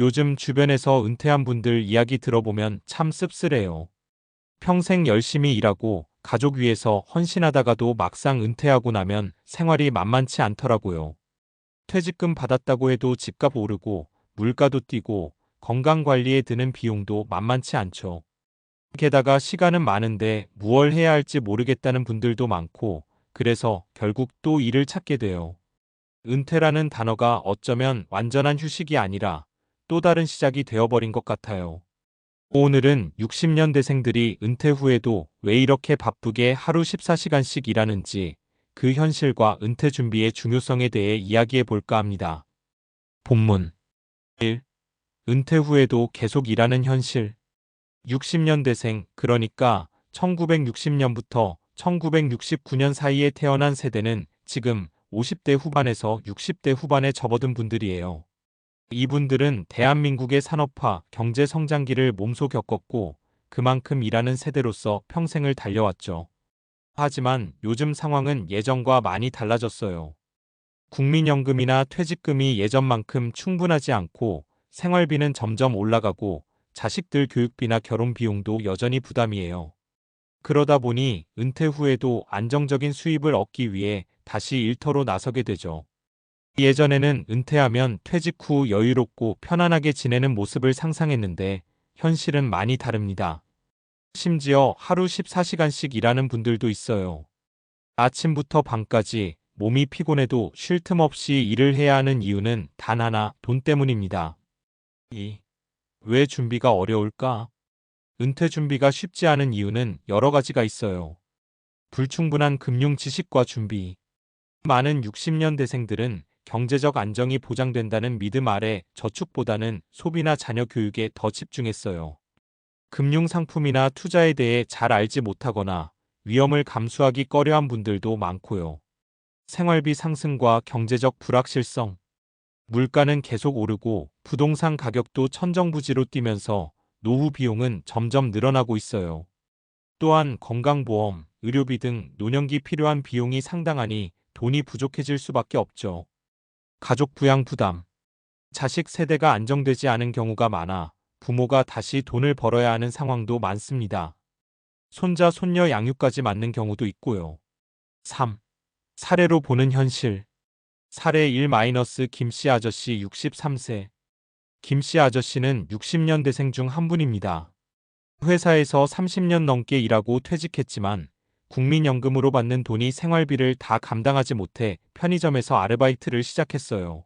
요즘 주변에서 은퇴한 분들 이야기 들어보면 참 씁쓸해요. 평생 열심히 일하고 가족 위해서 헌신하다가도 막상 은퇴하고 나면 생활이 만만치 않더라고요. 퇴직금 받았다고 해도 집값 오르고 물가도 뛰고 건강관리에 드는 비용도 만만치 않죠. 게다가 시간은 많은데 무얼 해야 할지 모르겠다는 분들도 많고, 그래서 결국 또 일을 찾게 돼요. 은퇴라는 단어가 어쩌면 완전한 휴식이 아니라 또 다른 시작이 되어버린 것 같아요. 오늘은 60년대생들이 은퇴 후에도 왜 이렇게 바쁘게 하루 14시간씩 일하는지, 그 현실과 은퇴 준비의 중요성에 대해 이야기해 볼까 합니다. 본문 1. 은퇴 후에도 계속 일하는 현실. 60년대생, 그러니까 1960년부터 1969년 사이에 태어난 세대는 지금 50대 후반에서 60대 후반에 접어든 분들이에요. 이분들은 대한민국의 산업화, 경제 성장기를 몸소 겪었고 그만큼 일하는 세대로서 평생을 달려왔죠. 하지만 요즘 상황은 예전과 많이 달라졌어요. 국민연금이나 퇴직금이 예전만큼 충분하지 않고 생활비는 점점 올라가고 자식들 교육비나 결혼 비용도 여전히 부담이에요. 그러다 보니 은퇴 후에도 안정적인 수입을 얻기 위해 다시 일터로 나서게 되죠. 예전에는 은퇴하면 퇴직 후 여유롭고 편안하게 지내는 모습을 상상했는데 현실은 많이 다릅니다. 심지어 하루 14시간씩 일하는 분들도 있어요. 아침부터 밤까지 몸이 피곤해도 쉴 틈 없이 일을 해야 하는 이유는 단 하나, 돈 때문입니다. 2. 왜 준비가 어려울까? 은퇴 준비가 쉽지 않은 이유는 여러 가지가 있어요. 불충분한 금융 지식과 준비. 많은 60년대생들은 경제적 안정이 보장된다는 믿음 아래 저축보다는 소비나 자녀 교육에 더 집중했어요. 금융 상품이나 투자에 대해 잘 알지 못하거나 위험을 감수하기 꺼려한 분들도 많고요. 생활비 상승과 경제적 불확실성. 물가는 계속 오르고 부동산 가격도 천정부지로 뛰면서 노후 비용은 점점 늘어나고 있어요. 또한 건강보험, 의료비 등 노년기 필요한 비용이 상당하니 돈이 부족해질 수밖에 없죠. 가족 부양 부담. 자식 세대가 안정되지 않은 경우가 많아 부모가 다시 돈을 벌어야 하는 상황도 많습니다. 손자, 손녀 양육까지 맡는 경우도 있고요. 3. 사례로 보는 현실. 사례 1- 김씨 아저씨 63세. 김씨 아저씨는 60년대생 중 한 분입니다. 회사에서 30년 넘게 일하고 퇴직했지만 국민연금으로 받는 돈이 생활비를 다 감당하지 못해 편의점에서 아르바이트를 시작했어요.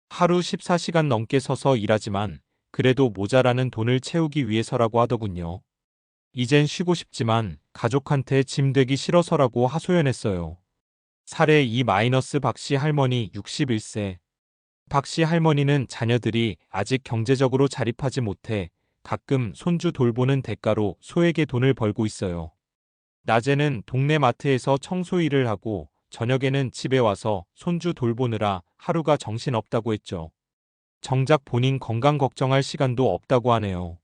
하루 14시간 넘게 서서 일하지만 그래도 모자라는 돈을 채우기 위해서라고 하더군요. 이젠 쉬고 싶지만 가족한테 짐 되기 싫어서라고 하소연했어요. 사례 2- 박씨 할머니 61세. 박씨 할머니는 자녀들이 아직 경제적으로 자립하지 못해 가끔 손주 돌보는 대가로 소액의 돈을 벌고 있어요. 낮에는 동네 마트에서 청소 일을 하고 저녁에는 집에 와서 손주 돌보느라 하루가 정신없다고 했죠. 정작 본인 건강 걱정할 시간도 없다고 하네요.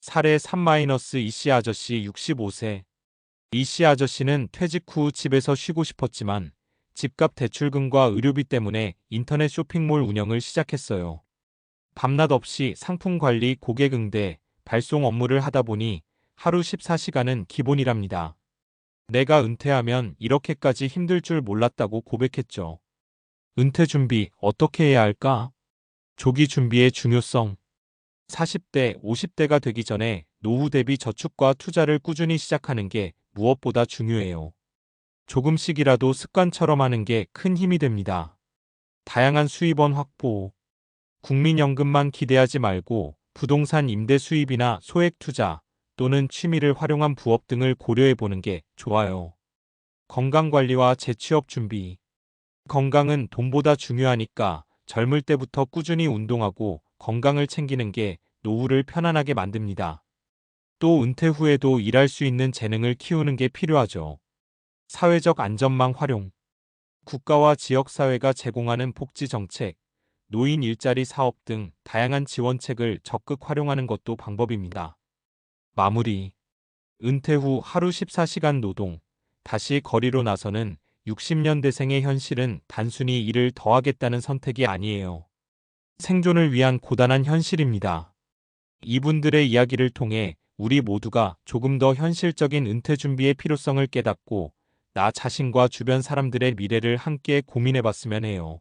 사례 3- 이씨 아저씨 65세. 이씨 아저씨는 퇴직 후 집에서 쉬고 싶었지만 집값 대출금과 의료비 때문에 인터넷 쇼핑몰 운영을 시작했어요. 밤낮 없이 상품 관리, 고객 응대, 발송 업무를 하다 보니 하루 14시간은 기본이랍니다. 내가 은퇴하면 이렇게까지 힘들 줄 몰랐다고 고백했죠. 은퇴 준비 어떻게 해야 할까? 조기 준비의 중요성. 40대, 50대가 되기 전에 노후 대비 저축과 투자를 꾸준히 시작하는 게 무엇보다 중요해요. 조금씩이라도 습관처럼 하는 게 큰 힘이 됩니다. 다양한 수입원 확보. 국민연금만 기대하지 말고 부동산 임대 수입이나 소액 투자 또는 취미를 활용한 부업 등을 고려해 보는 게 좋아요. 건강관리와 재취업 준비. 건강은 돈보다 중요하니까 젊을 때부터 꾸준히 운동하고 건강을 챙기는 게 노후를 편안하게 만듭니다. 또 은퇴 후에도 일할 수 있는 재능을 키우는 게 필요하죠. 사회적 안전망 활용. 국가와 지역사회가 제공하는 복지 정책, 노인 일자리 사업 등 다양한 지원책을 적극 활용하는 것도 방법입니다. 마무리. 은퇴 후 하루 14시간 노동, 다시 거리로 나서는 60년대생의 현실은 단순히 일을 더 하겠다는 선택이 아니에요. 생존을 위한 고단한 현실입니다. 이분들의 이야기를 통해 우리 모두가 조금 더 현실적인 은퇴 준비의 필요성을 깨닫고 나 자신과 주변 사람들의 미래를 함께 고민해봤으면 해요.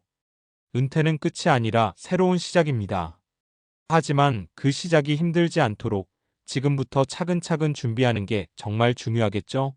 은퇴는 끝이 아니라 새로운 시작입니다. 하지만 그 시작이 힘들지 않도록 지금부터 차근차근 준비하는 게 정말 중요하겠죠?